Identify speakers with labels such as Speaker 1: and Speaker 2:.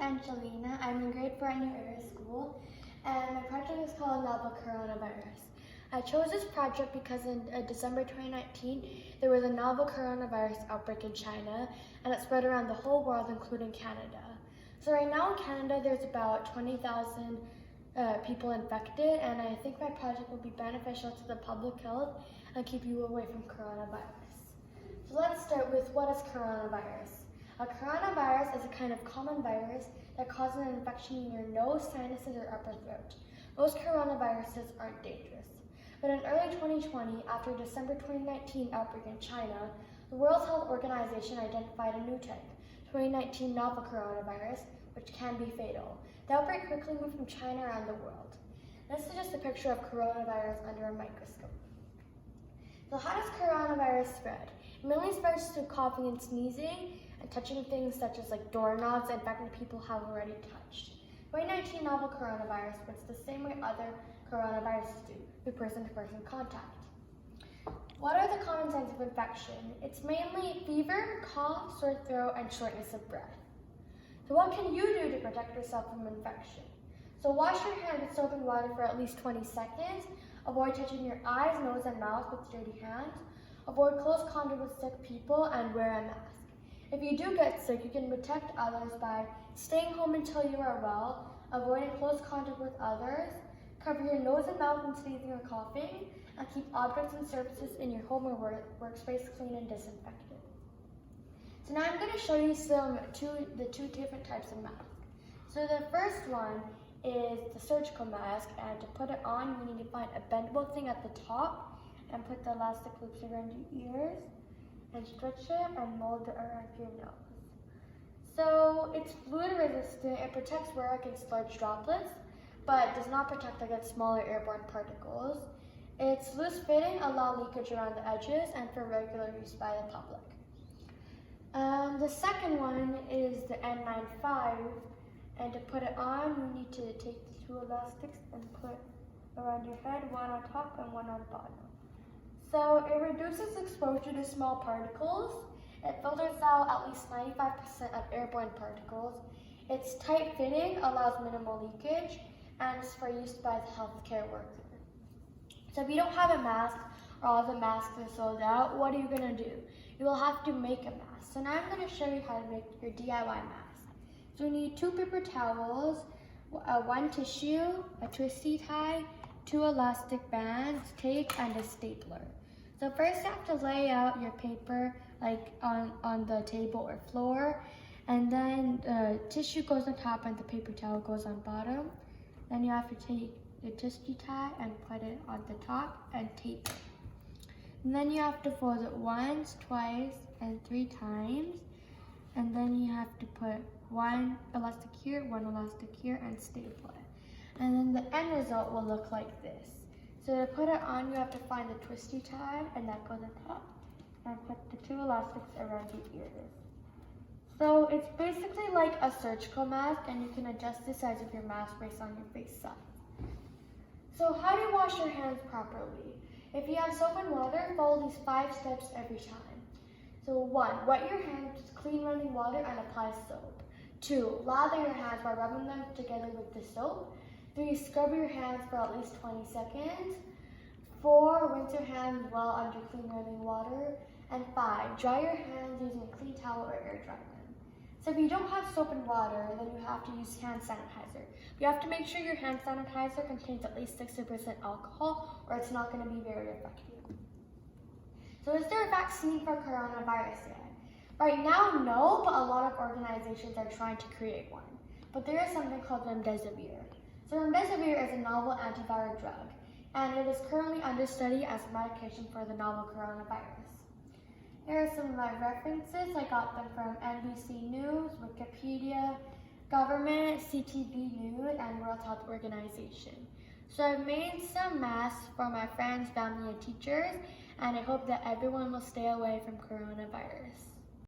Speaker 1: Angelina. I'm in grade 4 at New Era School, and my project is called Novel Coronavirus. I chose this project because in December 2019, there was a novel coronavirus outbreak in China, and it spread around the whole world, including Canada. So right now in Canada, there's about 20,000 people infected, and I think my project will be beneficial to the public health and keep you away from coronavirus. So let's start with, what is coronavirus? A coronavirus is a kind of common virus that causes an infection in your nose, sinuses, or upper throat. Most coronaviruses aren't dangerous. But in early 2020, after December 2019 outbreak in China, the World Health Organization identified a new type, 2019 novel coronavirus, which can be fatal. The outbreak quickly moved from China around the world. This is just a picture of coronavirus under a microscope. So how does coronavirus spread? It mainly spreads through coughing and sneezing, and touching things such as doorknobs and infected people have already touched. 2019 novel coronavirus spreads the same way other coronaviruses do, through person-to-person contact. What are the common signs of infection? It's mainly fever, cough, sore throat, and shortness of breath. So what can you do to protect yourself from infection? So wash your hands with soap and water for at least 20 seconds. Avoid touching your eyes, nose, and mouth with dirty hands. Avoid close contact with sick people, and wear a mask. If you do get sick, you can protect others by staying home until you are well, avoiding close contact with others, cover your nose and mouth when sneezing or coughing, and keep objects and surfaces in your home or workspace clean and disinfected. So now I'm going to show you the two different types of masks. So the first one is the surgical mask, and to put it on, you need to find a bendable thing at the top and put the elastic loops around your ears and stretch it and mold it around your nose. So it's fluid resistant, it protects wearer against large droplets, but does not protect against smaller airborne particles. It's loose fitting, allow leakage around the edges, and for regular use by the public. The second one is the N95, and to put it on, you need to take the two elastics and put around your head, one on top and one on bottom. So it reduces exposure to small particles. It filters out at least 95% of airborne particles. It's tight-fitting, allows minimal leakage, and is for use by the healthcare worker. So if you don't have a mask, or all the masks are sold out, what are you going to do? You will have to make a mask. So now I'm going to show you how to make your DIY mask. So you need 2 paper towels, 1 tissue, a twisty tie, 2 elastic bands, tape, and a stapler. So first you have to lay out your paper on the table or floor, and then the tissue goes on top and the paper towel goes on bottom. Then you have to take the twisty tie and put it on the top and tape it. And then you have to fold it once, twice, and 3 times. And then you have to put 1 elastic here, 1 elastic here, and staple it. And then the end result will look like this. So to put it on, you have to find the twisty tie, and that goes on top, and put the 2 elastics around your ears. So it's basically like a surgical mask, and you can adjust the size of your mask based on your face size. So how do you wash your hands properly? If you have soap and water, follow these 5 steps every time. So 1, wet your hands with clean running water and apply soap. 2, lather your hands by rubbing them together with the soap. 3, scrub your hands for at least 20 seconds. 4, rinse your hands well under clean running water. And 5, dry your hands using a clean towel or air dry them. So if you don't have soap and water, then you have to use hand sanitizer. You have to make sure your hand sanitizer contains at least 60% alcohol, or it's not going to be very effective. So is there a vaccine for coronavirus yet? Right now, no, but a lot of organizations are trying to create one. But there is something called remdesivir. So remdesivir is a novel antiviral drug, and it is currently under study as a medication for the novel coronavirus. Here are some of my references. I got them from NBC News, Wikipedia, government, CTV News, and World Health Organization. So I've made some masks for my friends, family, and teachers, and I hope that everyone will stay away from coronavirus.